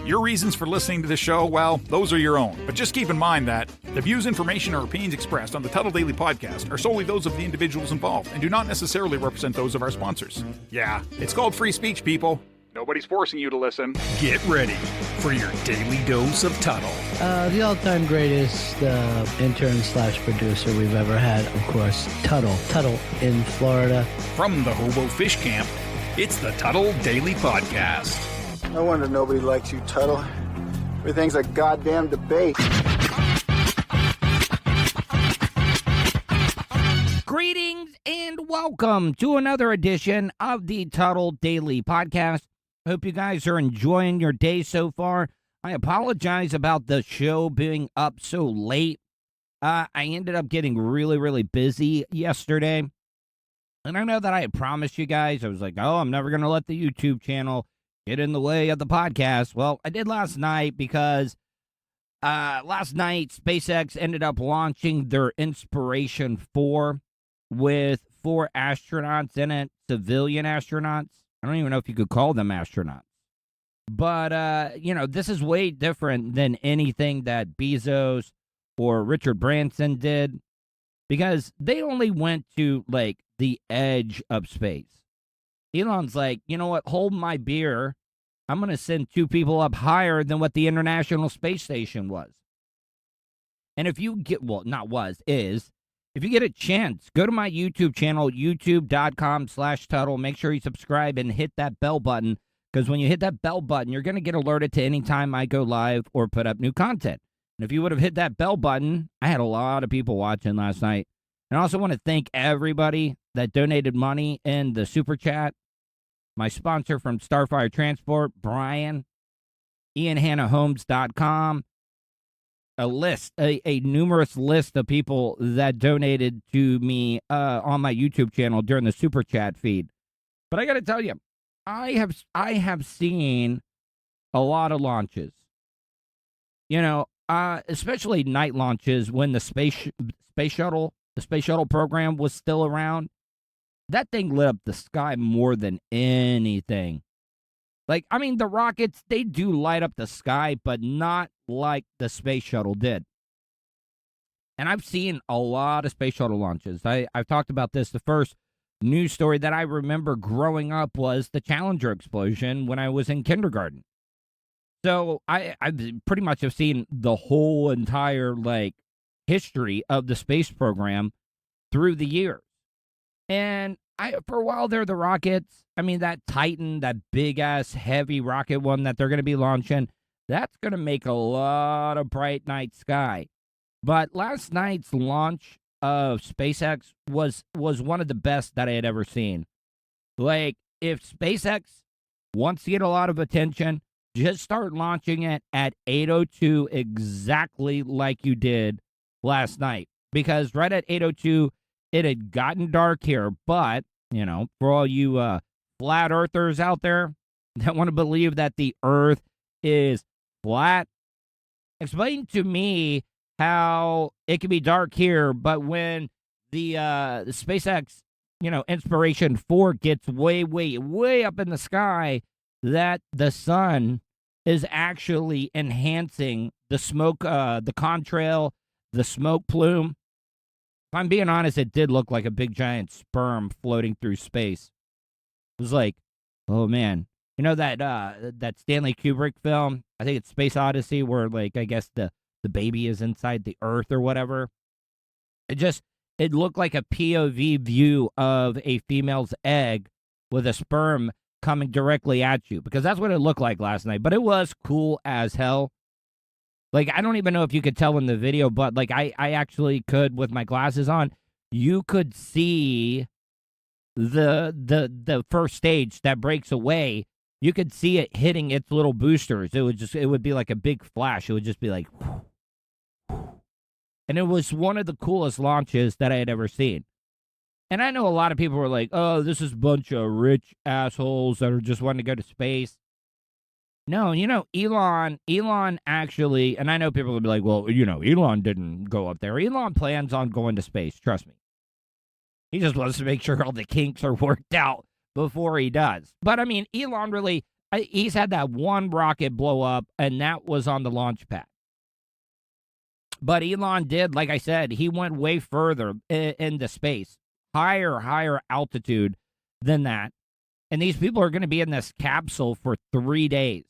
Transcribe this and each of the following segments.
Your reasons for listening to this show, well, those are your own. But just keep in mind that the views, information, or opinions expressed on the Tuddle Daily Podcast are solely those of the individuals involved and do not necessarily represent those of our sponsors. Yeah, it's called free speech, people. Nobody's forcing you to listen. Get ready for your daily dose of Tuddle. The all-time greatest intern/producer we've ever had, of course, Tuddle. Tuddle in Florida. From the Hobo Fish Camp, it's the Tuddle Daily Podcast. No wonder nobody likes you, Tuddle. Everything's a goddamn debate. Greetings and welcome to another edition of the Tuddle Daily Podcast. Hope you guys are enjoying your day so far. I apologize about the show being up so late. I ended up getting really busy yesterday. And I know that I had promised you guys, I was like, oh, I'm never going to let the YouTube channel get in the way of the podcast. Well, I did last night because last night SpaceX ended up launching their Inspiration 4 with 4 astronauts in it, civilian astronauts. I don't even know if you could call them astronauts. But, this is way different than anything that Bezos or Richard Branson did because they only went to, the edge of space. Elon's like, you know what, hold my beer. I'm going to send 2 people up higher than what the International Space Station was. And if you get, if you get a chance, go to my YouTube channel, youtube.com/Tuddle. Make sure you subscribe and hit that bell button, because when you hit that bell button, you're going to get alerted to any time I go live or put up new content. And if you would have hit that bell button, I had a lot of people watching last night. And I also want to thank everybody that donated money in the Super Chat. My sponsor from Starfire Transport, Brian, IanHannahHomes.com, a numerous list of people that donated to me on my YouTube channel during the Super Chat feed. But I got to tell you, I have seen a lot of launches. Especially night launches when the space shuttle program was still around. That thing lit up the sky more than anything. The rockets, they do light up the sky, but not like the space shuttle did. And I've seen a lot of space shuttle launches. I've talked about this. The first news story that I remember growing up was the Challenger explosion when I was in kindergarten. So I pretty much have seen the whole entire, history of the space program through the years. And for a while there, the rockets, that Titan, that big-ass heavy rocket one that they're going to be launching, that's going to make a lot of bright night sky. But last night's launch of SpaceX was one of the best that I had ever seen. If SpaceX wants to get a lot of attention, just start launching it at 8:02 exactly like you did last night. Because right at 8:02, it had gotten dark here, but, for all you flat earthers out there that want to believe that the earth is flat, explain to me how it can be dark here, but when the SpaceX, Inspiration 4 gets way up in the sky, that the sun is actually enhancing the smoke, the contrail, the smoke plume. If I'm being honest, it did look like a big giant sperm floating through space. It was like, oh man, that Stanley Kubrick film? I think it's Space Odyssey, where I guess the baby is inside the Earth or whatever. It looked like a POV view of a female's egg with a sperm coming directly at you, because that's what it looked like last night. But it was cool as hell. I don't even know if you could tell in the video, but, I actually could with my glasses on. You could see the first stage that breaks away. You could see it hitting its little boosters. It would be like a big flash. It would just be like, and it was one of the coolest launches that I had ever seen. And I know a lot of people were like, oh, this is a bunch of rich assholes that are just wanting to go to space. No, Elon actually, and I know people will be like, well, Elon didn't go up there. Elon plans on going to space, trust me. He just wants to make sure all the kinks are worked out before he does. But, Elon really, He's had that one rocket blow up, and that was on the launch pad. But Elon did, like I said, he went way further into space, higher altitude than that. And these people are going to be in this capsule for 3 days.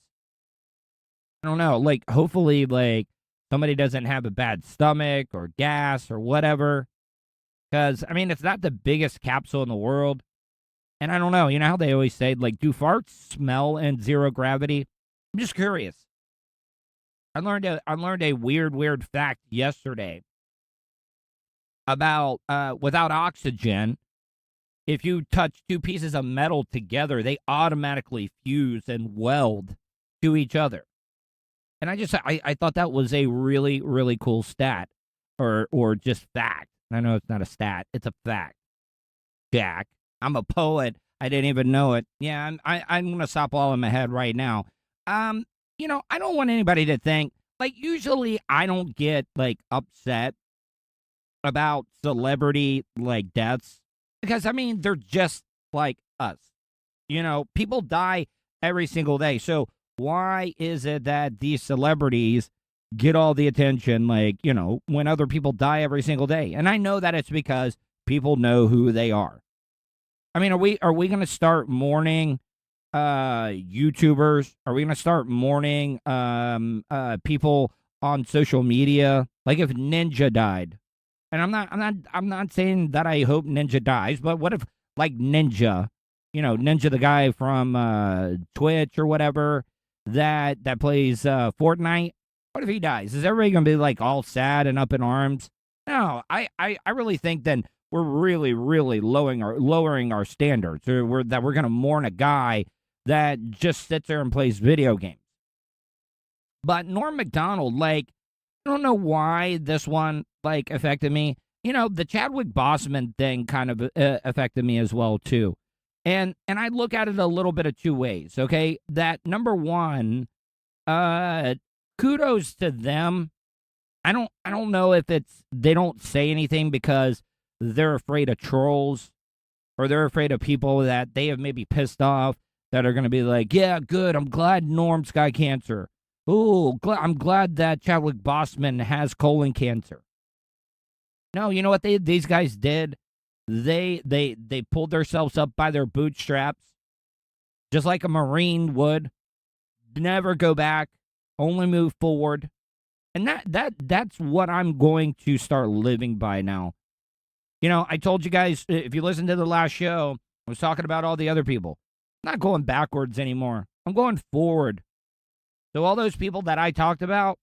I don't know, like, hopefully, like, somebody doesn't have a bad stomach or gas or whatever. Because, I mean, it's not the biggest capsule in the world. And I don't know, you know how they always say, like, do farts smell in zero gravity? I'm just curious. I learned a weird fact yesterday about without oxygen, if you touch two pieces of metal together, they automatically fuse and weld to each other. And I thought that was a really, really cool stat or just fact. I know it's not a stat, it's a fact. Jack, I'm a poet. I didn't even know it. Yeah, I'm going to stop all in my head right now. You know, I don't want anybody to think, like, usually I don't get, like, upset about celebrity, like, deaths. Because, I mean, they're just like us. You know, people die every single day. So why is it that these celebrities get all the attention, like, you know, when other people die every single day? And I know that it's because people know who they are. I mean, are we going to start mourning YouTubers? Are we going to start mourning people on social media? Like if Ninja died, and I'm not saying that I hope Ninja dies, but what if like Ninja, you know, Ninja the guy from Twitch or whatever that plays Fortnite? What if he dies? Is everybody going to be like all sad and up in arms? No, I really think then we're really, really lowering our standards. Or we're going to mourn a guy that just sits there and plays video games. But Norm Macdonald, like, I don't know why this one, like, affected me. You know, the Chadwick Boseman thing kind of affected me as well, too. And I look at it a little bit of two ways, okay? That, number one, kudos to them. I don't know if it's they don't say anything because they're afraid of trolls or they're afraid of people that they have maybe pissed off that are going to be like, yeah, good, I'm glad Norm's got cancer. Ooh, I'm glad that Chadwick Boseman has colon cancer. No, you know what these guys did? They pulled themselves up by their bootstraps, just like a Marine would. Never go back, only move forward. And that's what I'm going to start living by now. You know, I told you guys, if you listened to the last show, I was talking about all the other people. I'm not going backwards anymore. I'm going forward. So all those people that I talked about,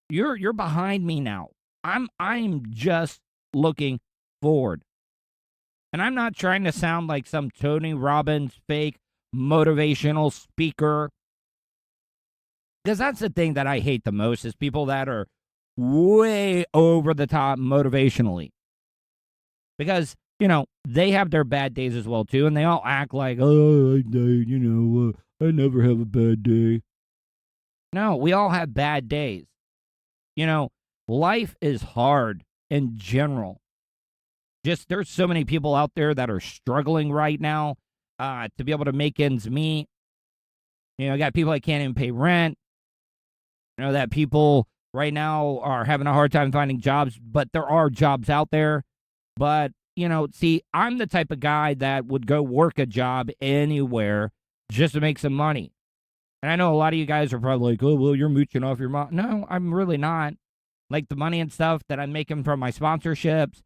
you're behind me now. I'm just looking forward. And I'm not trying to sound like some Tony Robbins fake motivational speaker. Because that's the thing that I hate the most is people that are way over the top motivationally. Because, you know, they have their bad days as well, too. And they all act like, oh, I never have a bad day. No, we all have bad days. You know, life is hard in general. Just there's so many people out there that are struggling right now to be able to make ends meet. You know, got people that can't even pay rent. You know, that people right now are having a hard time finding jobs, but there are jobs out there. But, you know, see, I'm the type of guy that would go work a job anywhere just to make some money. And I know a lot of you guys are probably like, oh, well, you're mooching off your mom. No, I'm really not. Like the money and stuff that I'm making from my sponsorships,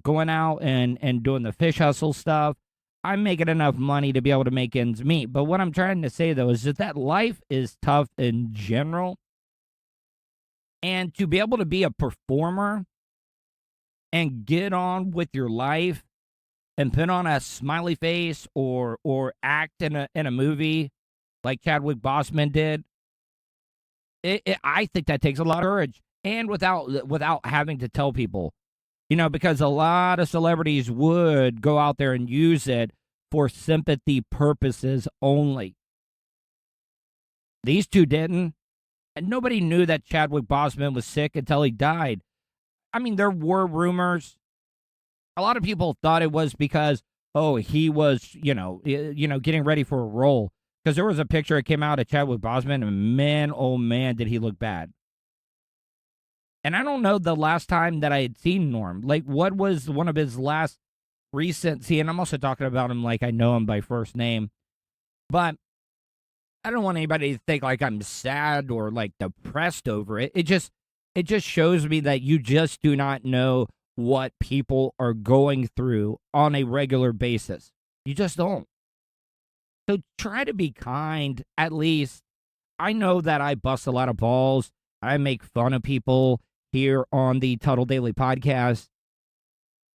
going out and doing the fish hustle stuff, I'm making enough money to be able to make ends meet. But what I'm trying to say, though, is that life is tough in general. And to be able to be a performer and get on with your life and put on a smiley face or act in a movie like Chadwick Boseman did, I think that takes a lot of courage. And without having to tell people, you know, because a lot of celebrities would go out there and use it for sympathy purposes only. These two didn't. And nobody knew that Chadwick Boseman was sick until he died. I mean, there were rumors. A lot of people thought it was because, oh, he was, you know, getting ready for a role. Because there was a picture that came out of Chadwick Boseman, and man, oh man, did he look bad. And I don't know the last time that I had seen Norm. Like, what was one of his last recent... See, and I'm also talking about him like I know him by first name. But I don't want anybody to think like I'm sad or like depressed over it. It just shows me that you just do not know what people are going through on a regular basis. You just don't. So try to be kind, at least. I know that I bust a lot of balls. I make fun of people here on the Tuddle Daily Podcast.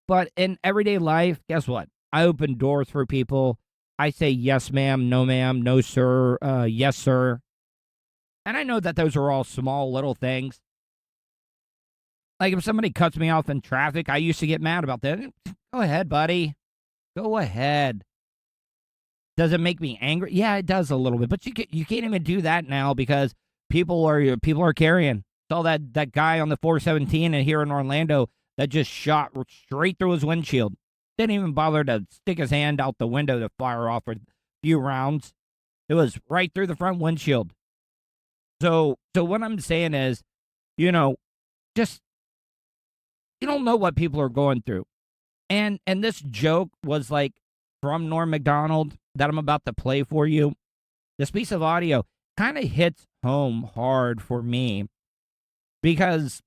But in everyday life, guess what? I open doors for people. I say yes, ma'am, no, sir, yes, sir. And I know that those are all small little things. Like if somebody cuts me off in traffic, I used to get mad about that. Go ahead, buddy. Go ahead. Does it make me angry? Yeah, it does a little bit. But you can't even do that now because people are carrying. Saw that guy on the 417 and here in Orlando that just shot straight through his windshield. Didn't even bother to stick his hand out the window to fire off a few rounds. It was right through the front windshield. So what I'm saying is, just you don't know what people are going through. And this joke was like from Norm Macdonald that I'm about to play for you. This piece of audio kind of hits home hard for me because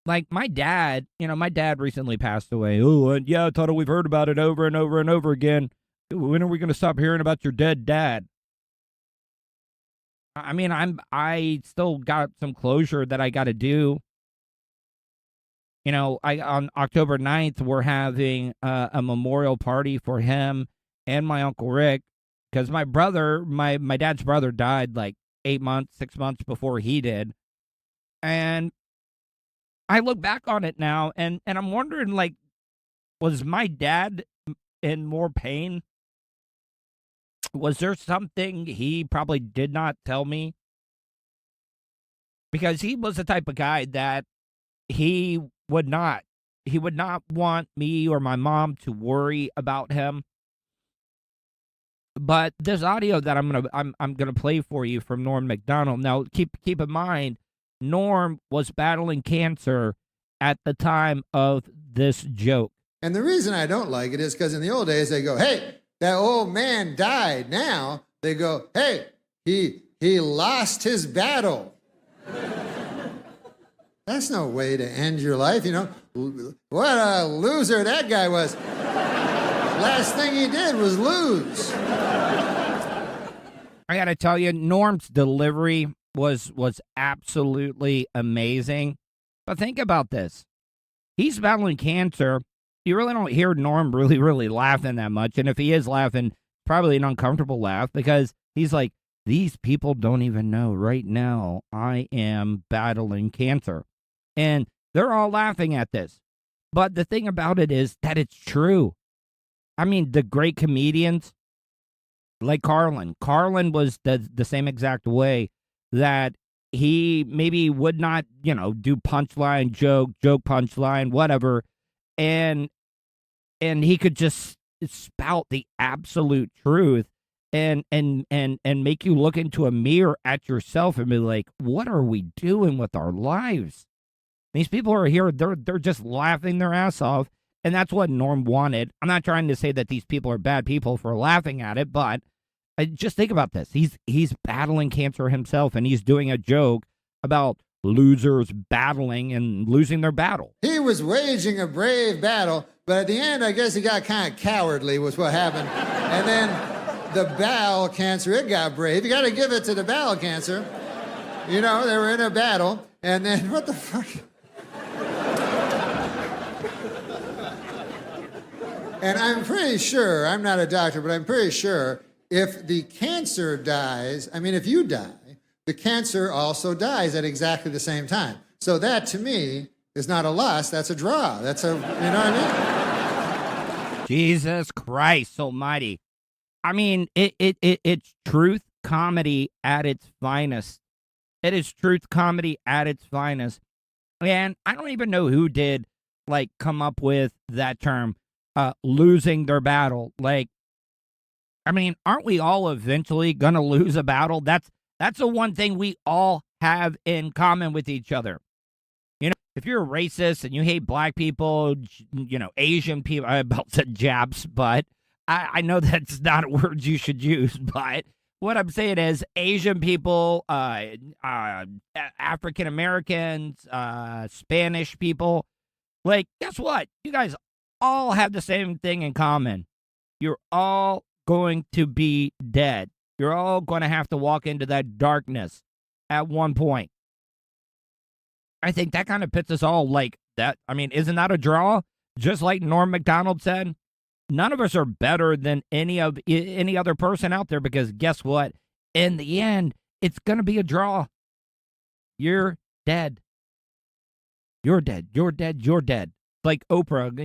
like my dad recently passed away. Oh, yeah, Tuddle, we've heard about it over and over and over again. When are we going to stop hearing about your dead dad? I mean, I still got some closure that I got to do. On October 9th, we're having a memorial party for him and my Uncle Rick because my brother, my dad's brother died like 6 months before he did. And I look back on it now and I'm wondering, like, was my dad in more pain? Was there something he probably did not tell me? Because he was the type of guy that he would not want me or my mom to worry about him. But this audio that I'm gonna play for you from Norm Macdonald. Now keep in mind, Norm was battling cancer at the time of this joke. And the reason I don't like it is because in the old days they go, hey, that old man died. Now they go, hey, he lost his battle. That's no way to end your life, What a loser that guy was. Last thing he did was lose. I got to tell you, Norm's delivery was absolutely amazing. But think about this. He's battling cancer. You really don't hear Norm really, really laughing that much. And if he is laughing, probably an uncomfortable laugh because he's like, these people don't even know right now I am battling cancer. And they're all laughing at this. But the thing about it is that it's true. I mean, the great comedians like Carlin. Carlin was the same exact way that he maybe would not, do punchline, joke punchline, whatever. And he could just spout the absolute truth and make you look into a mirror at yourself and be like, what are we doing with our lives? These people are here, they're just laughing their ass off, and that's what Norm wanted. I'm not trying to say that these people are bad people for laughing at it, but just think about this. He's battling cancer himself, and he's doing a joke about losers battling and losing their battle. He was waging a brave battle, but at the end, I guess he got kind of cowardly was what happened. And then the bowel cancer, it got brave. You got to give it to the bowel cancer. They were in a battle, and then, what the fuck? And I'm pretty sure, I'm not a doctor, but I'm pretty sure if the cancer dies, if you die, the cancer also dies at exactly the same time. So that, to me, is not a loss, that's a draw. That's you know what I mean? Jesus Christ almighty. It's truth comedy at its finest. It is truth comedy at its finest. And I don't even know who did, come up with that term. Losing their battle. I mean, aren't we all eventually going to lose a battle? That's the one thing we all have in common with each other. If you're a racist and you hate black people, Asian people, I about said Japs, but I know that's not words you should use. But what I'm saying is Asian people, African Americans, Spanish people, like, guess what? You guys all have the same thing in common. You're all going to be dead. You're all going to have to walk into that darkness at one point. I think that kind of pits us all like that. I mean, isn't that a draw? Just like Norm Macdonald said, none of us are better than any other person out there, because guess what? In the end, it's going to be a draw. You're dead. You're dead. You're dead. You're dead. Like Oprah,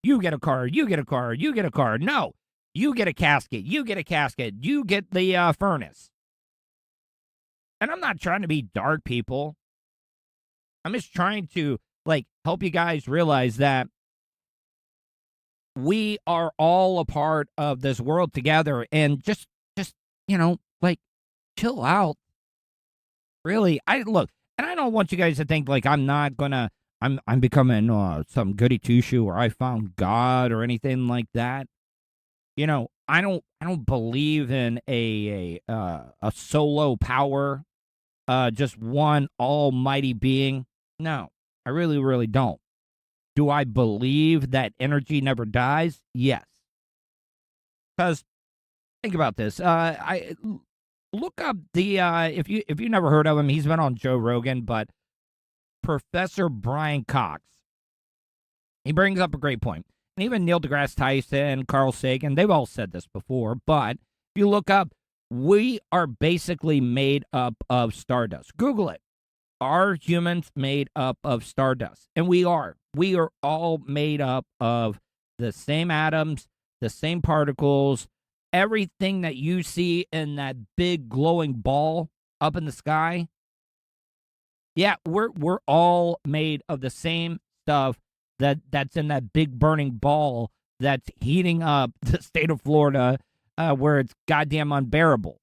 you get a car, you get a car, you get a car. No, you get a casket, you get a casket, you get the furnace. And I'm not trying to be dark, people. I'm just trying to, help you guys realize that we are all a part of this world together, and just chill out. Really, I don't want you guys to think I'm becoming some goody two shoe or I found God or anything like that. I don't believe in a solo power, just one almighty being. No, I really, really don't. Do I believe that energy never dies? Yes. Because think about this. I look up the if you never heard of him, he's been on Joe Rogan, but Professor Brian Cox. He brings up a great point. And even Neil deGrasse Tyson, Carl Sagan, they've all said this before, but if you look up, we are basically made up of stardust. Google it. Are humans made up of stardust? And we are. We are all made up of the same atoms, the same particles. Everything that you see in that big glowing ball up in the sky. Yeah, we're all made of the same stuff that's in that big burning ball that's heating up the state of Florida, where it's goddamn unbearable.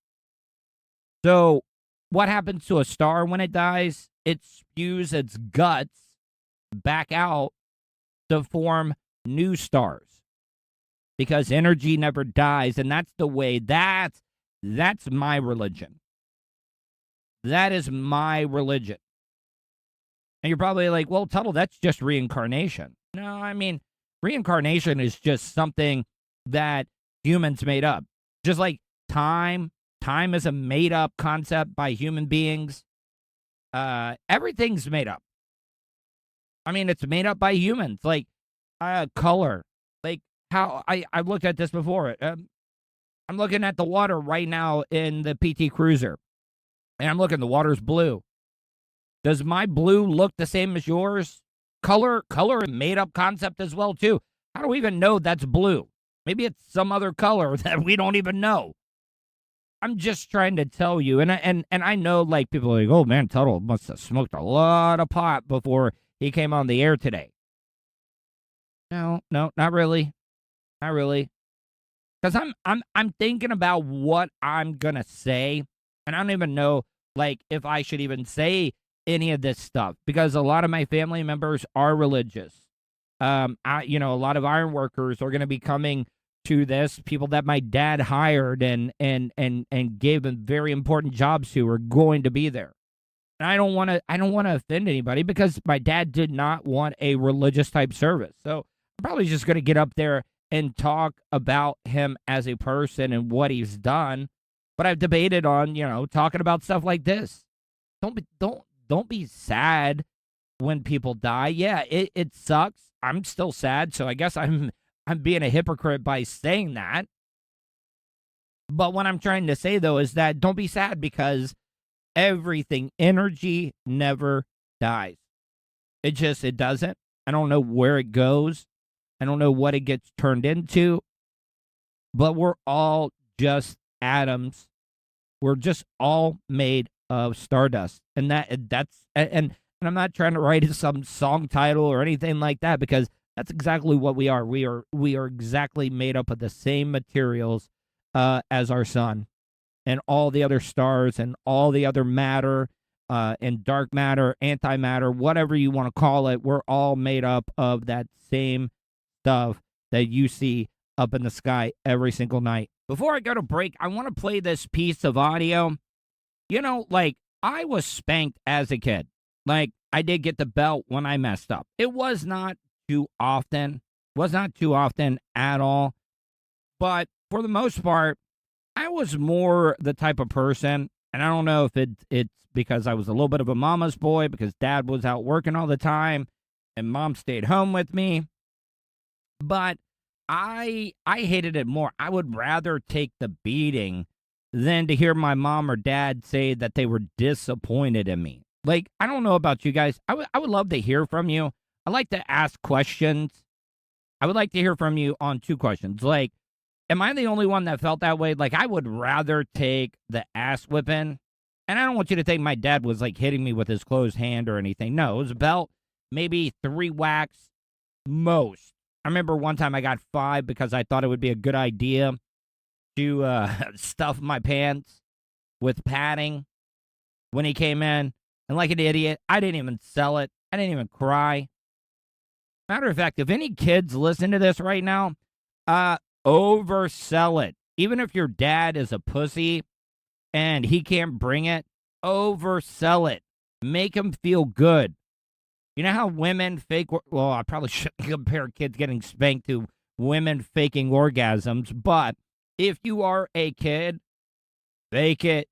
So what happens to a star when it dies? It spews its guts back out to form new stars, because energy never dies, and that's the way. That's my religion. That is my religion. And you're probably like, well, Tuddle, that's just reincarnation. No, I mean, reincarnation is just something that humans made up. Just like time. Time is a made-up concept by human beings. Everything's made up. I mean, it's made up by humans. Like color. Like how I've looked at this before. I'm looking at the water right now in the PT Cruiser. And I'm looking, the water's blue. Does my blue look the same as yours? Color is a made-up concept as well, too. How do we even know that's blue? Maybe it's some other color that we don't even know. I'm just trying to tell you, and I know, like, people are like, oh, man, Tuddle must have smoked a lot of pot before he came on the air today. No, not really. Not really. Because I'm thinking about what I'm going to say, and I don't even know, like, if I should even say any of this stuff, because a lot of my family members are religious. A lot of iron workers are going to be coming to this. People that my dad hired and gave them very important jobs to are going to be there. And I don't want to offend anybody, because my dad did not want a religious type service. So I'm probably just going to get up there and talk about him as a person and what he's done. But I've debated on, talking about stuff like this. Don't be sad when people die. Yeah, it sucks. I'm still sad, so I guess I'm being a hypocrite by saying that. But what I'm trying to say, though, is that don't be sad, because energy never dies. It doesn't. I don't know where it goes. I don't know what it gets turned into. But we're all just atoms. We're just all made of stardust. And and I'm not trying to write some song title or anything like that, because that's exactly what we are. We are exactly made up of the same materials, as our sun, and all the other stars and all the other matter and dark matter, antimatter, whatever you want to call it. We're all made up of that same stuff that you see up in the sky every single night. Before I go to break, I want to play this piece of audio. You know, like, I was spanked as a kid. Like, I did get the belt when I messed up. It was not too often. Was not too often at all. But for the most part, I was more the type of person, and I don't know if it's because I was a little bit of a mama's boy, because dad was out working all the time, and mom stayed home with me. But I hated it more. I would rather take the beating than to hear my mom or dad say that they were disappointed in me. Like, I don't know about you guys. I would love to hear from you. I like to ask questions. I would like to hear from you on two questions. Like, am I the only one that felt that way? Like, I would rather take the ass whipping. And I don't want you to think my dad was, like, hitting me with his closed hand or anything. No, it was a belt, maybe 3 whacks, most. I remember one time I got 5 because I thought it would be a good idea to stuff my pants with padding when he came in. And like an idiot, I didn't even sell it. I didn't even cry. Matter of fact, if any kids listen to this right now, oversell it. Even if your dad is a pussy and he can't bring it, oversell it. Make him feel good. You know how women fake... Well, I probably shouldn't compare kids getting spanked to women faking orgasms, but if you are a kid, fake it.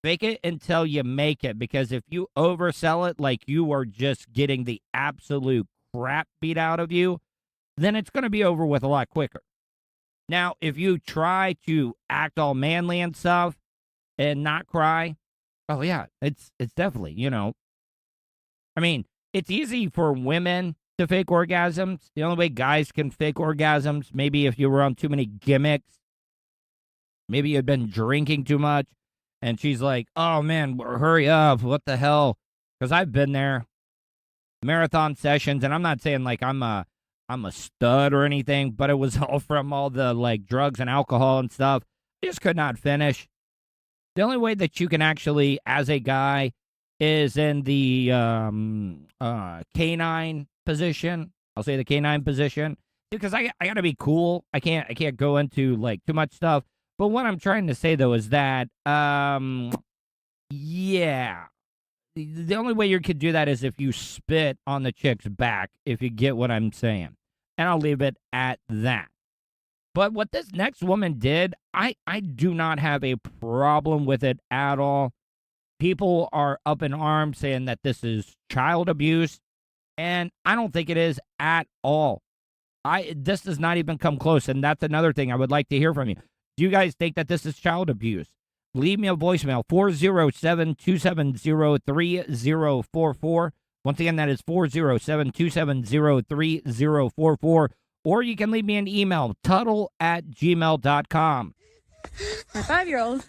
Fake it until you make it, because if you oversell it like you are just getting the absolute crap beat out of you, then it's going to be over with a lot quicker. Now, if you try to act all manly and stuff and not cry, oh yeah, it's definitely, you know. I mean, it's easy for women to fake orgasms. The only way guys can fake orgasms, maybe if you were on too many gimmicks, maybe you'd been drinking too much, and she's like, oh man, hurry up, what the hell? Because I've been there. Marathon sessions, and I'm not saying like I'm a stud or anything, but it was all from all the like drugs and alcohol and stuff. I just could not finish. The only way that you can actually, as a guy, is in the canine position. I'll say the canine position, because I got to be cool. I can't go into like too much stuff. But what I'm trying to say though is that yeah. The only way you could do that is if you spit on the chick's back, if you get what I'm saying. And I'll leave it at that. But what this next woman did, I do not have a problem with it at all. People are up in arms saying that this is child abuse, and I don't think it is at all. This does not even come close, and that's another thing I would like to hear from you. Do you guys think that this is child abuse? Leave me a voicemail, 407-270-3044. Once again, that is 407-270-3044. Or you can leave me an email, tuddle@gmail.com. My 5-year-old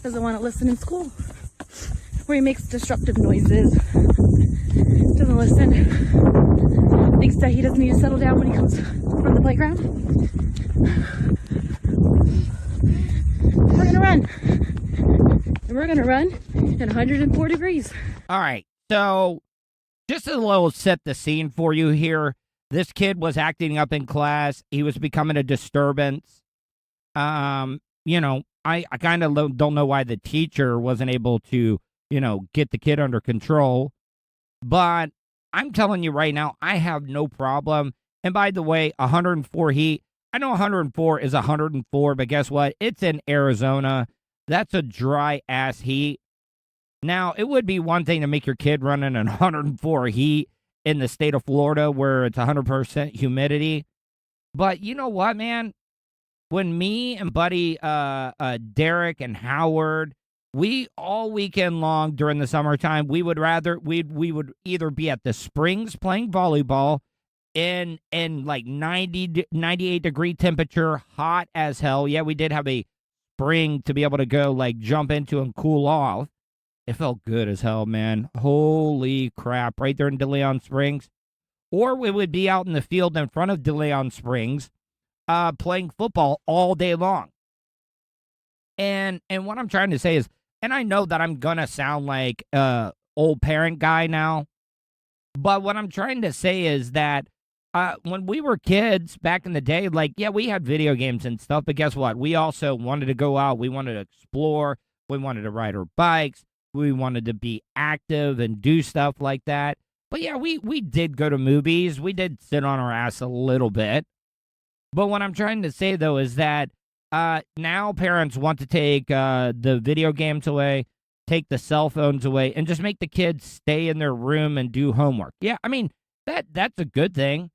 doesn't want to listen in school, where he makes destructive noises. Doesn't listen. Thinks that he doesn't need to settle down when he comes from the playground. We're going to run. And we're going to run at 104 degrees. All right. So just a little set the scene for you here. This kid was acting up in class. He was becoming a disturbance. You know, I kind of don't know why the teacher wasn't able to, you know, get the kid under control. But I'm telling you right now, I have no problem. And by the way, 104 heat. I know 104 is 104, but guess what? It's in Arizona. That's a dry-ass heat. Now, it would be one thing to make your kid run in 104 heat in the state of Florida where it's 100% humidity. But you know what, man? When me and buddy Derek and Howard, we all weekend long during the summertime, we would either be at the Springs playing volleyball in like 98 degree temperature, hot as hell. Yeah, we did have a spring to be able to go like jump into and cool off. It felt good as hell, man. Holy crap, right there in DeLeon Springs. Or we would be out in the field in front of DeLeon Springs playing football all day long. And what I'm trying to say is, and I know that I'm gonna sound like old parent guy now, but what I'm trying to say is that when we were kids back in the day, like, yeah, we had video games and stuff, but guess what? We also wanted to go out. We wanted to explore. We wanted to ride our bikes. We wanted to be active and do stuff like that. But yeah, we did go to movies. We did sit on our ass a little bit. But what I'm trying to say, though, is that now parents want to take the video games away, take the cell phones away, and just make the kids stay in their room and do homework. Yeah, I mean, that's a good thing.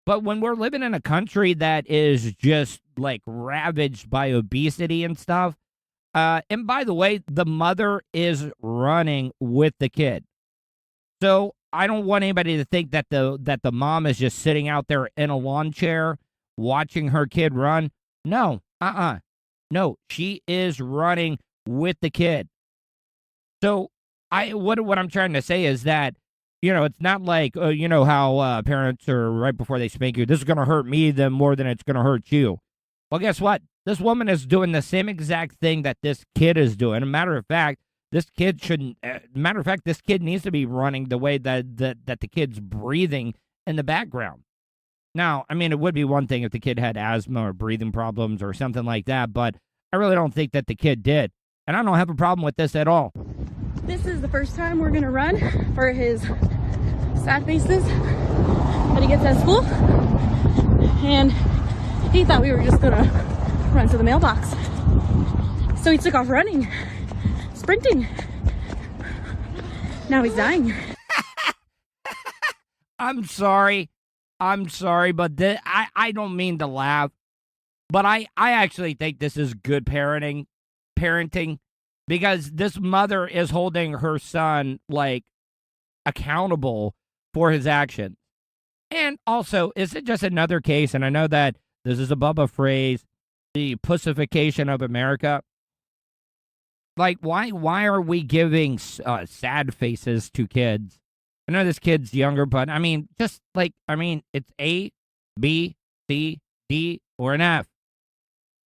But when we're living in a country that is just, like, ravaged by obesity and stuff, and by the way, the mother is running with the kid. So I don't want anybody to think that the mom is just sitting out there in a lawn chair watching her kid run. No, no, she is running with the kid. So what I'm trying to say is that, it's not like, you know how parents are right before they spank you, this is going to hurt me more than it's going to hurt you. Well, guess what? This woman is doing the same exact thing that this kid is doing. As a matter of fact, this kid this kid needs to be running the way that the kid's breathing in the background. Now, I mean, it would be one thing if the kid had asthma or breathing problems or something like that, but I really don't think that the kid did. And I don't have a problem with this at all. This is the first time we're gonna run for his sad faces that he gets at school. And he thought we were just gonna run to the mailbox. So he took off running, sprinting. Now he's dying. I'm sorry, but I don't mean to laugh, but I actually think this is good parenting, because this mother is holding her son, like, accountable for his actions. And also, is it just another case, and I know that this is a Bubba phrase, the pussification of America? Like, why are we giving sad faces to kids? I know this kid's younger, but I mean, it's A, B, C, D, or an F.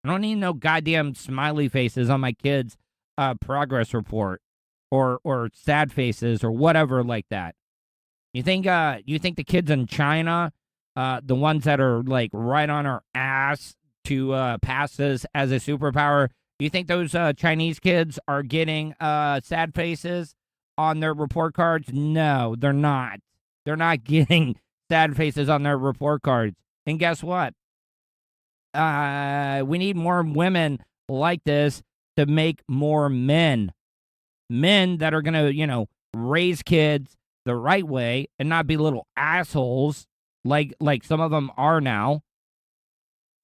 I don't need no goddamn smiley faces on my kid's progress report or sad faces or whatever like that. You think the kids in China, the ones that are like right on our ass to pass this as a superpower, you think those Chinese kids are getting sad faces on their report cards? No, they're not. They're not getting sad faces on their report cards. And guess what? We need more women like this to make more men that are going to, raise kids the right way and not be little assholes like some of them are now.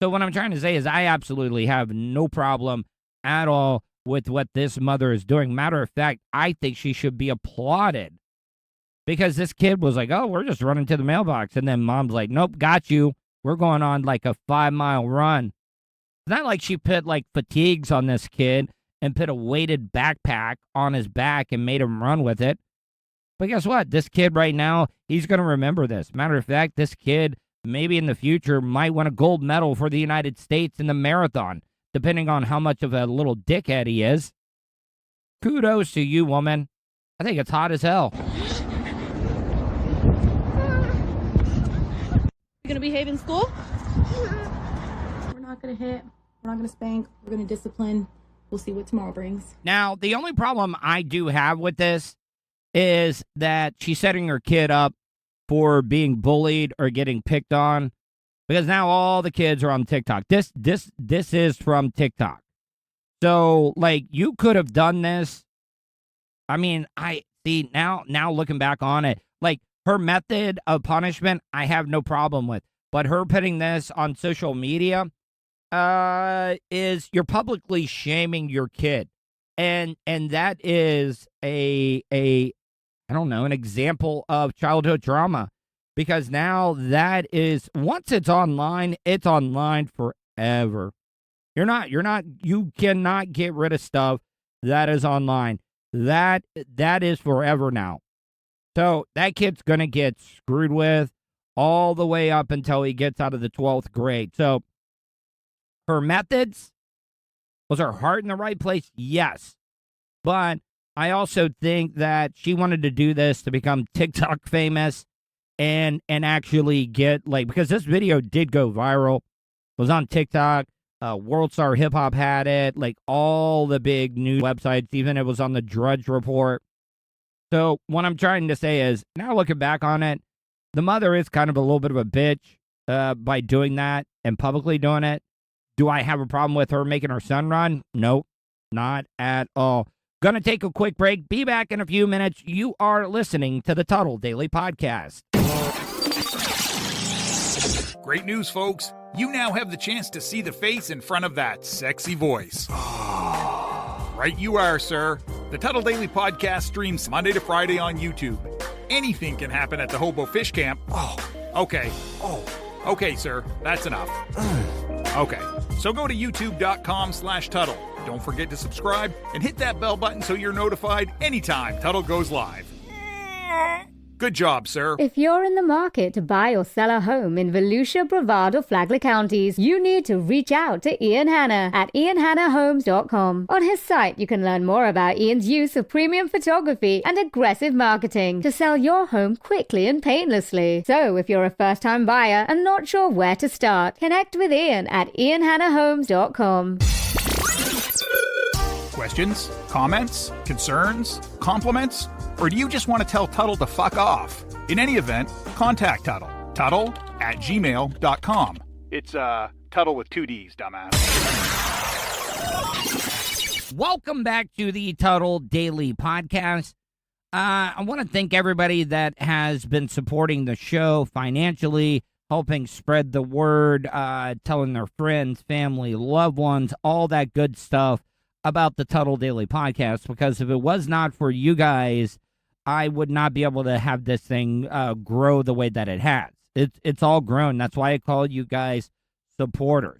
So what I'm trying to say is I absolutely have no problem at all with what this mother is doing. Matter of fact, I think she should be applauded, because this kid was like, oh, we're just running to the mailbox. And then mom's like, nope, got you. We're going on like a 5-mile run. It's not like she put like fatigues on this kid and put a weighted backpack on his back and made him run with it. But guess what? This kid right now, he's going to remember this. Matter of fact, this kid maybe in the future might win a gold medal for the United States in the marathon, depending on how much of a little dickhead he is. Kudos to you, woman. I think it's hot as hell. You gonna behave in school? We're not gonna hit. We're not gonna spank. We're gonna discipline. We'll see what tomorrow brings. Now, the only problem I do have with this is that she's setting her kid up for being bullied or getting picked on, because now all the kids are on TikTok. This is from TikTok. So, like, you could have done this. I mean, I see now looking back on it, like, her method of punishment, I have no problem with. But her putting this on social media is you're publicly shaming your kid. And that is an example of childhood trauma. Because now that is, once it's online forever. You cannot get rid of stuff that is online. That is forever now. So that kid's going to get screwed with all the way up until he gets out of the 12th grade. So her methods, Was her heart in the right place? Yes. But I also think that she wanted to do this to become TikTok famous and actually get, like, because this video did go viral. It was on TikTok. World Star Hip Hop had it, like all the big news websites, even it was on the Drudge Report. So what I'm trying to say is, now looking back on it, the mother is kind of a little bit of a bitch by doing that and publicly doing it. Do I have a problem with her making her son run? Nope, not at all. Gonna take a quick break. Be back in a few minutes. You are listening to the Tuddle Daily Podcast. Great news, folks. You now have the chance to see the face in front of that sexy voice. Right you are, sir. The Tuddle Daily Podcast streams Monday to Friday on YouTube. Anything can happen at the Hobo Fish Camp. Okay, sir. That's enough. Okay, so go to youtube.com/Tuddle. Don't forget to subscribe and hit that bell button so you're notified anytime Tuddle goes live. Good job, sir. If you're in the market to buy or sell a home in Volusia, Brevard, or Flagler counties, you need to reach out to Ian Hanna at ianhannahomes.com. On his site, you can learn more about Ian's use of premium photography and aggressive marketing to sell your home quickly and painlessly. So if you're a first-time buyer and not sure where to start, connect with Ian at ianhannahomes.com. Questions? Comments? Concerns? Compliments? Or do you just want to tell Tuddle to fuck off? In any event, contact Tuddle. Tuddle@gmail.com. It's, Tuddle with 2 Ds, dumbass. Welcome back to the Tuddle Daily Podcast. I want to thank everybody that has been supporting the show financially, helping spread the word, telling their friends, family, loved ones, all that good stuff about the Tuddle Daily Podcast, because if it was not for you guys, I would not be able to have this thing grow the way that it has. It's all grown. That's why I call you guys supporters.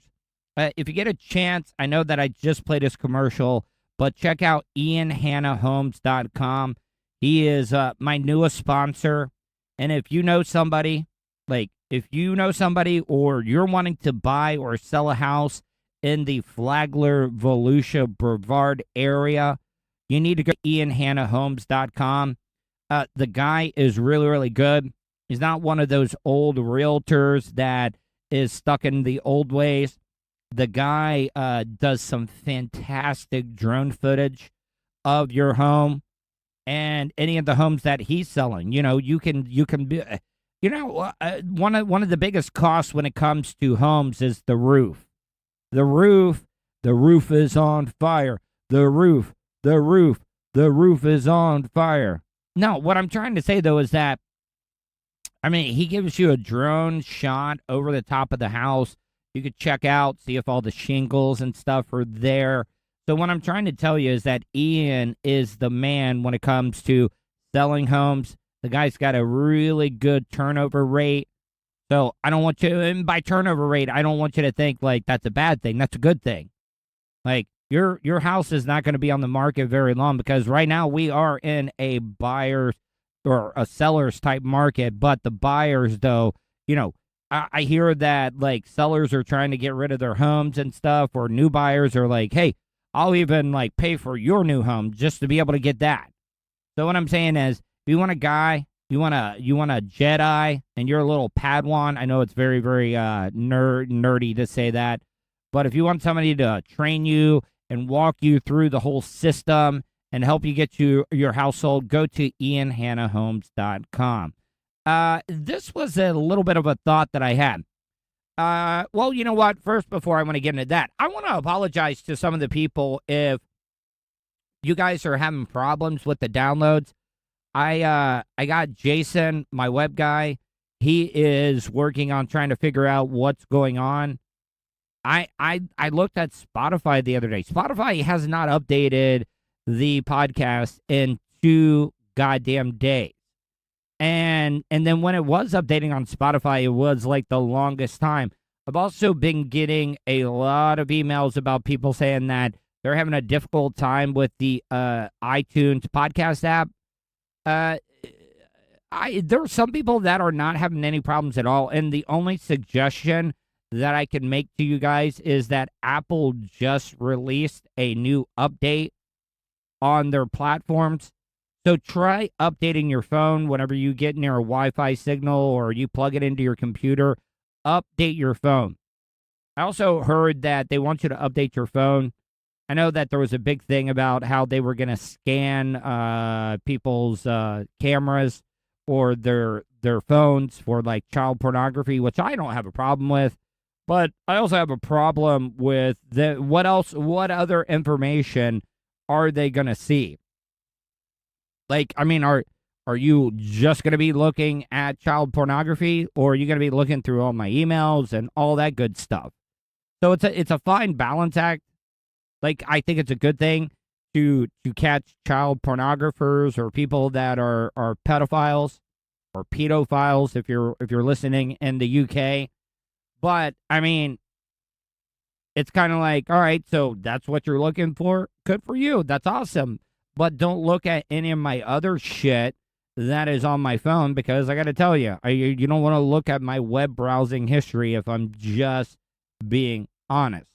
If you get a chance, I know that I just played this commercial, but check out ianhannahomes.com. He is my newest sponsor. And if you know somebody, or you're wanting to buy or sell a house in the Flagler, Volusia, Brevard area, you need to go to ianhannahomes.com. The guy is really, really good. He's not one of those old realtors that is stuck in the old ways. The guy does some fantastic drone footage of your home and any of the homes that he's selling. You know, you can be, one of the biggest costs when it comes to homes is the roof. The roof is on fire. The roof is on fire. No, what I'm trying to say, though, is that, he gives you a drone shot over the top of the house. You could check out, see if all the shingles and stuff are there. So what I'm trying to tell you is that Ian is the man when it comes to selling homes. The guy's got a really good turnover rate. So I don't want you, and by turnover rate, I don't want you to think like that's a bad thing. That's a good thing. Like, your house is not going to be on the market very long, because right now we are in a buyer's or a seller's type market. But the buyers, though, I hear that like sellers are trying to get rid of their homes and stuff, or new buyers are like, hey, I'll even like pay for your new home just to be able to get that. So what I'm saying is, if you want a guy, you want a Jedi, and you're a little Padawan. I know it's very, very nerdy to say that, but if you want somebody to train you and walk you through the whole system and help you get your household, go to ianhannahomes.com. This was a little bit of a thought that I had. Well, you know what? First, before I want to get into that, I want to apologize to some of the people if you guys are having problems with the downloads. I got Jason, my web guy. He is working on trying to figure out what's going on. I looked at Spotify the other day. Spotify has not updated the podcast in 2 goddamn days. And then when it was updating on Spotify, it was like the longest time. I've also been getting a lot of emails about people saying that they're having a difficult time with the iTunes podcast app. There are some people that are not having any problems at all. And the only suggestion that I can make to you guys is that Apple just released a new update on their platforms. So try updating your phone whenever you get near a Wi-Fi signal or you plug it into your computer. Update your phone. I also heard that they want you to update your phone. I know that there was a big thing about how they were going to scan people's cameras or their phones for like child pornography, which I don't have a problem with. But I also have a problem with what other information are they going to see? Like, I mean, are you just going to be looking at child pornography, or are you going to be looking through all my emails and all that good stuff? So it's a fine balance act. Like, I think it's a good thing to catch child pornographers or people that are pedophiles or pedophiles if you're listening in the UK. But I mean, it's kind of like, all right, so that's what you're looking for. Good for you. That's awesome. But don't look at any of my other shit that is on my phone, because I got to tell you, you don't want to look at my web browsing history if I'm just being honest.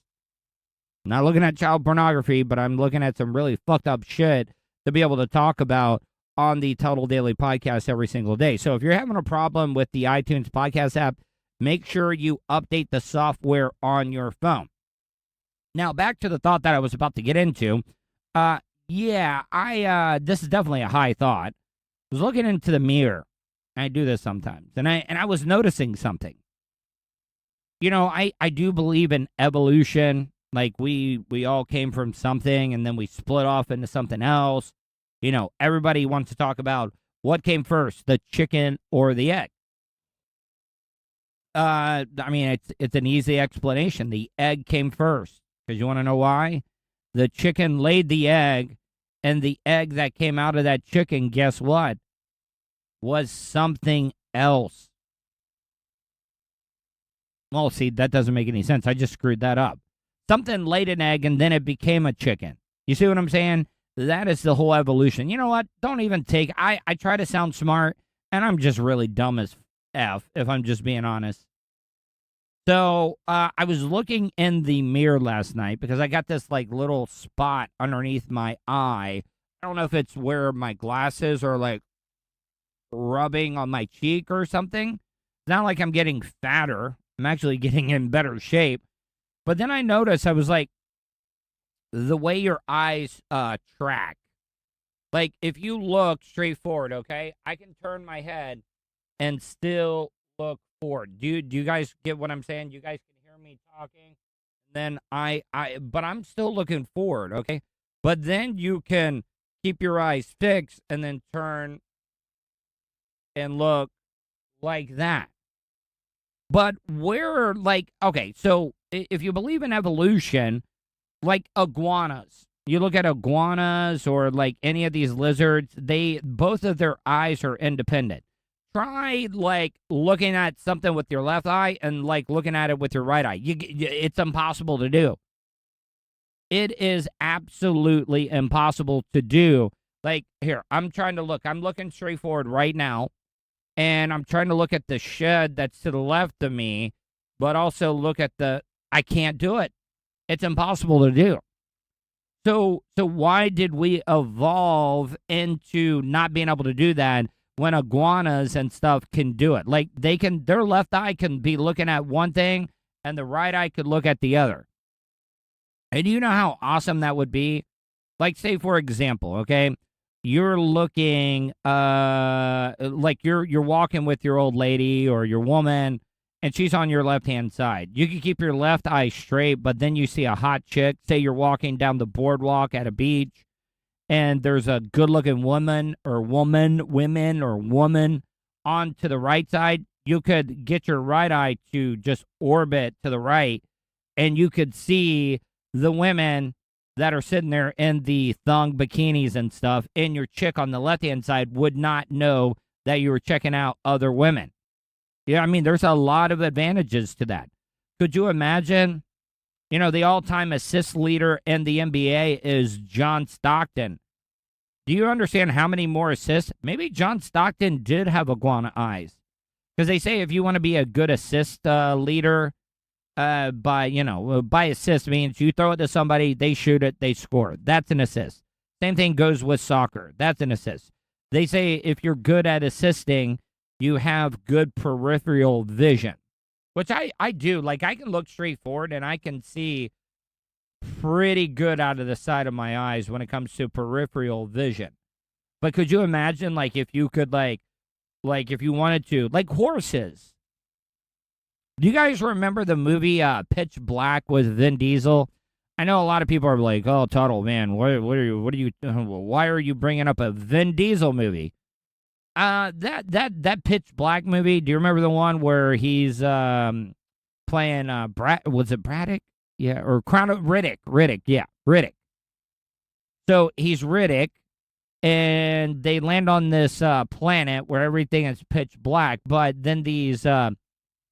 I'm not looking at child pornography, but I'm looking at some really fucked up shit to be able to talk about on the Tuddle Daily Podcast every single day. So if you're having a problem with the iTunes podcast app, make sure you update the software on your phone. Now, back to the thought that I was about to get into. This is definitely a high thought. I was looking into the mirror. I do this sometimes. And I was noticing something. You know, I do believe in evolution. Like, we all came from something, and then we split off into something else. You know, everybody wants to talk about what came first, the chicken or the egg. I mean, it's an easy explanation. The egg came first. Because you want to know why? The chicken laid the egg, and the egg that came out of that chicken, guess what? Was something else. Well, see, that doesn't make any sense. I just screwed that up. Something laid an egg, and then it became a chicken. You see what I'm saying? That is the whole evolution. You know what? Don't even take... I try to sound smart, and I'm just really dumb as F, if I'm just being honest. So, I was looking in the mirror last night because I got this, like, little spot underneath my eye. I don't know if it's where my glasses are, like, rubbing on my cheek or something. It's not like I'm getting fatter. I'm actually getting in better shape. But then I noticed, I was like, the way your eyes track. Like, if you look straight forward, okay, I can turn my head and still look forward. Do you guys get what I'm saying? You guys can hear me talking. Then but I'm still looking forward, okay? But then you can keep your eyes fixed and then turn and look like that. But we're like, okay, so if you believe in evolution, like iguanas, you look at iguanas or like any of these lizards, both of their eyes are independent. Try, like, looking at something with your left eye and, like, looking at it with your right eye. It's impossible to do. It is absolutely impossible to do. Like, here, I'm trying to look. I'm looking straight forward right now, and I'm trying to look at the shed that's to the left of me, but also look at I can't do it. It's impossible to do. So why did we evolve into not being able to do that when iguanas and stuff can do it? Like, their left eye can be looking at one thing and the right eye could look at the other. And you know how awesome that would be? Like, say, for example, okay, you're looking, like you're walking with your old lady or your woman, and she's on your left-hand side. You can keep your left eye straight, but then you see a hot chick. Say you're walking down the boardwalk at a beach, and there's a good-looking woman on to the right side. You could get your right eye to just orbit to the right, and you could see the women that are sitting there in the thong bikinis and stuff, and your chick on the left-hand side would not know that you were checking out other women. Yeah, I mean, there's a lot of advantages to that. Could you imagine, you know, the all-time assist leader in the NBA is John Stockton. Do you understand how many more assists? Maybe John Stockton did have iguana eyes. Because they say if you want to be a good assist leader, by assist means you throw it to somebody, they shoot it, they score. That's an assist. Same thing goes with soccer. That's an assist. They say if you're good at assisting, you have good peripheral vision, which I do. Like, I can look straight forward and I can see pretty good out of the side of my eyes when it comes to peripheral vision. But could you imagine, like, if you could, like if you wanted to, like horses. Do you guys remember the movie Pitch Black with Vin Diesel? I know a lot of people are like, "Oh, Tuddle, man, why are you bringing up a Vin Diesel movie?" That Pitch Black movie. Do you remember the one where he's playing was it Braddock? Yeah, or Riddick. Yeah, Riddick. So he's Riddick, and they land on this planet where everything is pitch black. But then these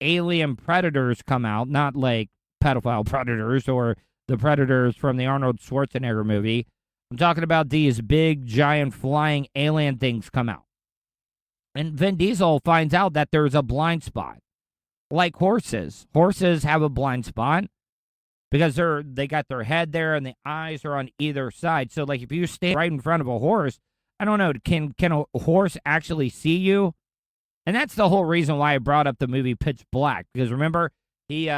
alien predators come out, not like pedophile predators or the predators from the Arnold Schwarzenegger movie. I'm talking about these big, giant, flying alien things come out. And Vin Diesel finds out that there's a blind spot. Like horses. Horses have a blind spot because they got their head there and the eyes are on either side. So, like, if you stand right in front of a horse, I don't know, can a horse actually see you? And that's the whole reason why I brought up the movie Pitch Black. Because remember, he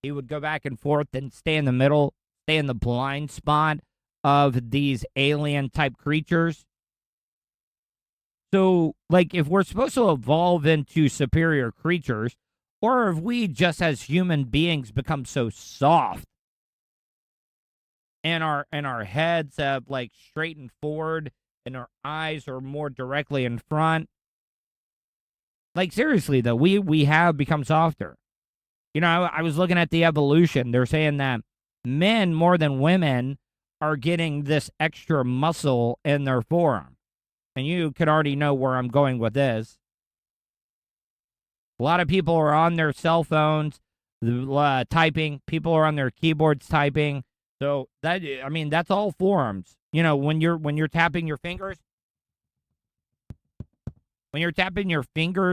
would go back and forth and stay in the middle, stay in the blind spot of these alien-type creatures. So, like, if we're supposed to evolve into superior creatures, or if we just as human beings become so soft, and our heads have, like, straightened forward, and our eyes are more directly in front. Like, seriously, though, we have become softer. You know, I was looking at the evolution. They're saying that men, more than women, are getting this extra muscle in their forearm. And you could already know where I'm going with this. A lot of people are on their cell phones typing. People are on their keyboards typing. So that's all forearms. You know, when you're tapping your fingers,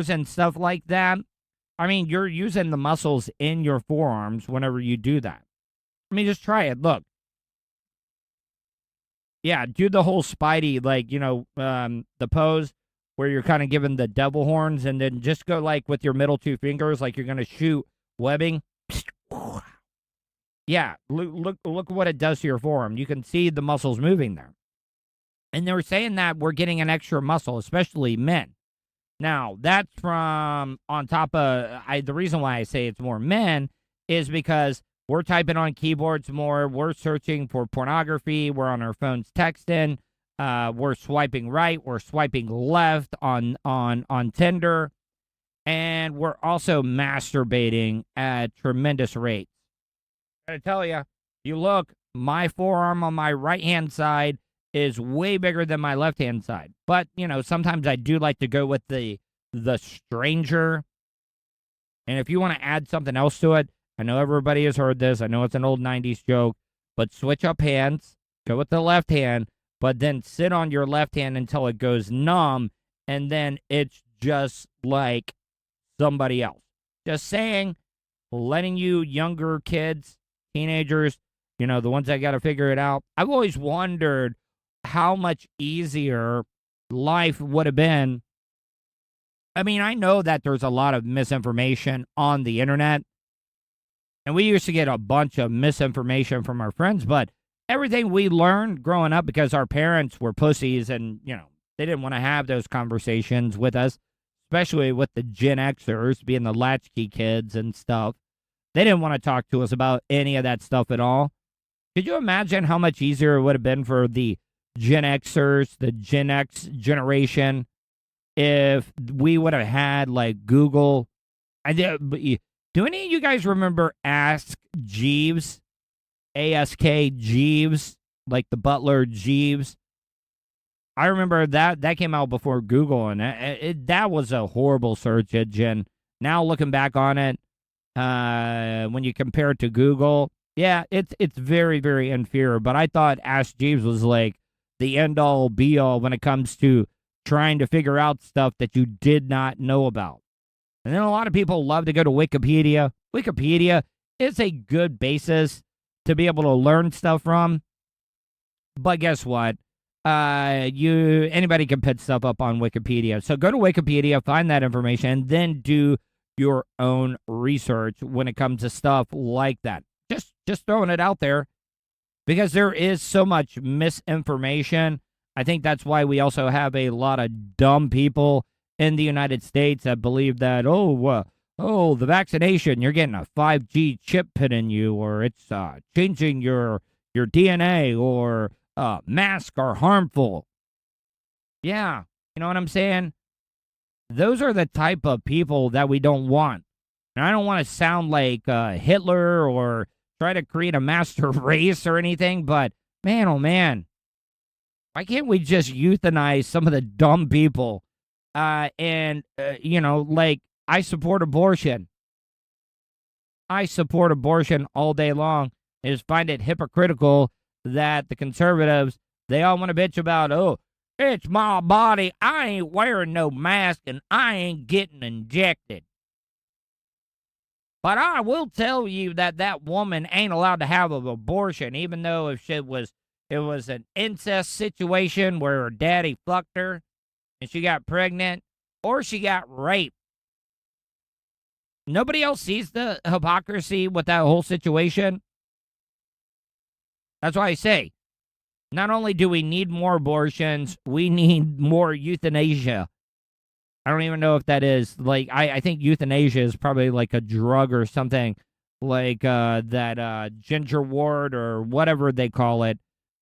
and stuff like that, I mean, you're using the muscles in your forearms whenever you do that. I mean, just try it. Look. Yeah, do the whole Spidey, like, the pose where you're kind of giving the devil horns, and then just go, like, with your middle two fingers, like you're going to shoot webbing. Yeah, look what it does to your forearm. You can see the muscles moving there. And they were saying that we're getting an extra muscle, especially men. Now, that's from on top of, the reason why I say it's more men is because we're typing on keyboards more. We're searching for pornography. We're on our phones texting. We're swiping right. We're swiping left on Tinder. And we're also masturbating at tremendous rates. I gotta tell you, you look, my forearm on my right-hand side is way bigger than my left-hand side. But, sometimes I do like to go with the stranger. And if you want to add something else to it, I know everybody has heard this. I know it's an old 90s joke. But switch up hands. Go with the left hand. But then sit on your left hand until it goes numb. And then it's just like somebody else. Just saying, letting you younger kids, teenagers, the ones that got to figure it out. I've always wondered how much easier life would have been. I mean, I know that there's a lot of misinformation on the internet. And we used to get a bunch of misinformation from our friends, but everything we learned growing up, because our parents were pussies and, they didn't want to have those conversations with us, especially with the Gen Xers being the latchkey kids and stuff. They didn't want to talk to us about any of that stuff at all. Could you imagine how much easier it would have been for the Gen Xers, the Gen X generation, if we would have had, like, Google? Do any of you guys remember Ask Jeeves? A-S-K Jeeves, like the butler Jeeves. I remember that came out before Google, and that was a horrible search engine. Now looking back on it, when you compare it to Google, yeah, it's very, very inferior. But I thought Ask Jeeves was like the end-all, be-all when it comes to trying to figure out stuff that you did not know about. And then a lot of people love to go to Wikipedia. Wikipedia it's a good basis to be able to learn stuff from. But guess what? Anybody can put stuff up on Wikipedia. So go to Wikipedia, find that information, and then do your own research when it comes to stuff like that. Just throwing it out there, because there is so much misinformation. I think that's why we also have a lot of dumb people in the United States that believe that, the vaccination, you're getting a 5G chip put in you, or it's changing your DNA, or masks are harmful. Yeah, you know what I'm saying? Those are the type of people that we don't want. And I don't want to sound like Hitler or try to create a master race or anything, but man, oh man, why can't we just euthanize some of the dumb people? Like, I support abortion. I support abortion all day long. I just find it hypocritical that the conservatives, they all want to bitch about, it's my body, I ain't wearing no mask, and I ain't getting injected. But I will tell you that woman ain't allowed to have an abortion, even though if it was an incest situation where her daddy fucked her and she got pregnant, or she got raped. Nobody else sees the hypocrisy with that whole situation. That's why I say, not only do we need more abortions, we need more euthanasia. I don't even know if that is, like, I think euthanasia is probably like a drug or something, like that ginger wort or whatever they call it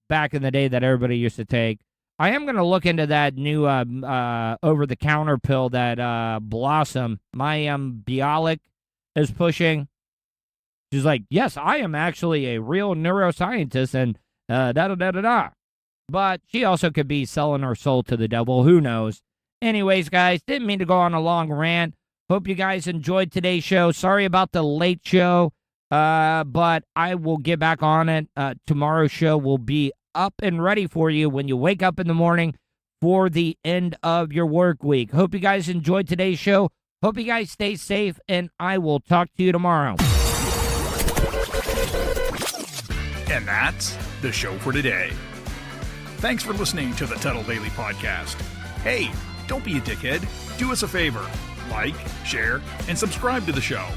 back in the day that everybody used to take. I am going to look into that new over-the-counter pill that Blossom, my Bialik, is pushing. She's like, yes, I am actually a real neuroscientist and da-da-da-da-da. But she also could be selling her soul to the devil. Who knows? Anyways, guys, didn't mean to go on a long rant. Hope you guys enjoyed today's show. Sorry about the late show, but I will get back on it. Tomorrow's show will be up and ready for you when you wake up in the morning for the end of your work week. Hope you guys enjoyed today's show. Hope you guys stay safe, and I will talk to you tomorrow. And that's the show for today. Thanks for listening to the Tuddle Daily Podcast. Hey, don't be a dickhead. Do us a favor. Like, share, and subscribe to the show.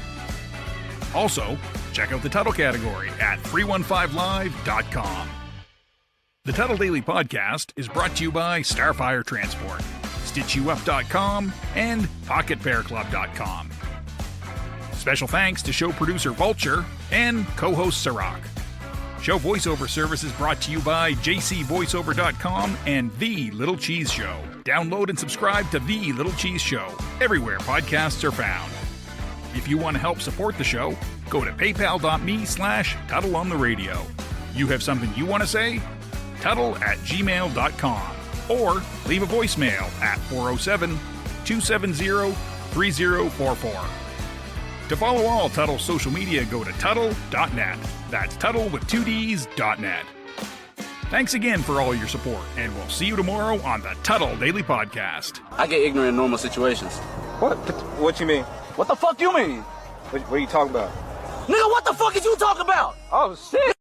Also, check out the Tuddle category at 315live.com. The Tuddle Daily Podcast is brought to you by Starfire Transport, StitchYouUp.com, and PocketPairClub.com. Special thanks to show producer Vulture and co-host Sirach. Show voiceover service is brought to you by JCVoiceover.com and The Little Cheese Show. Download and subscribe to The Little Cheese Show everywhere podcasts are found. If you want to help support the show, go to paypal.me/TuddleOnTheRadio. You have something you want to say? Tuddle@gmail.com or leave a voicemail at 407-270-3044. To follow all Tuddle social media, go to Tuddle.net. That's Tuddle with 2Ds.net. Thanks again for all your support, and we'll see you tomorrow on the Tuddle Daily Podcast. I get ignorant in normal situations. What you mean? What the fuck you mean? What are you talking about? Nigga, what the fuck is you talking about? Oh, shit!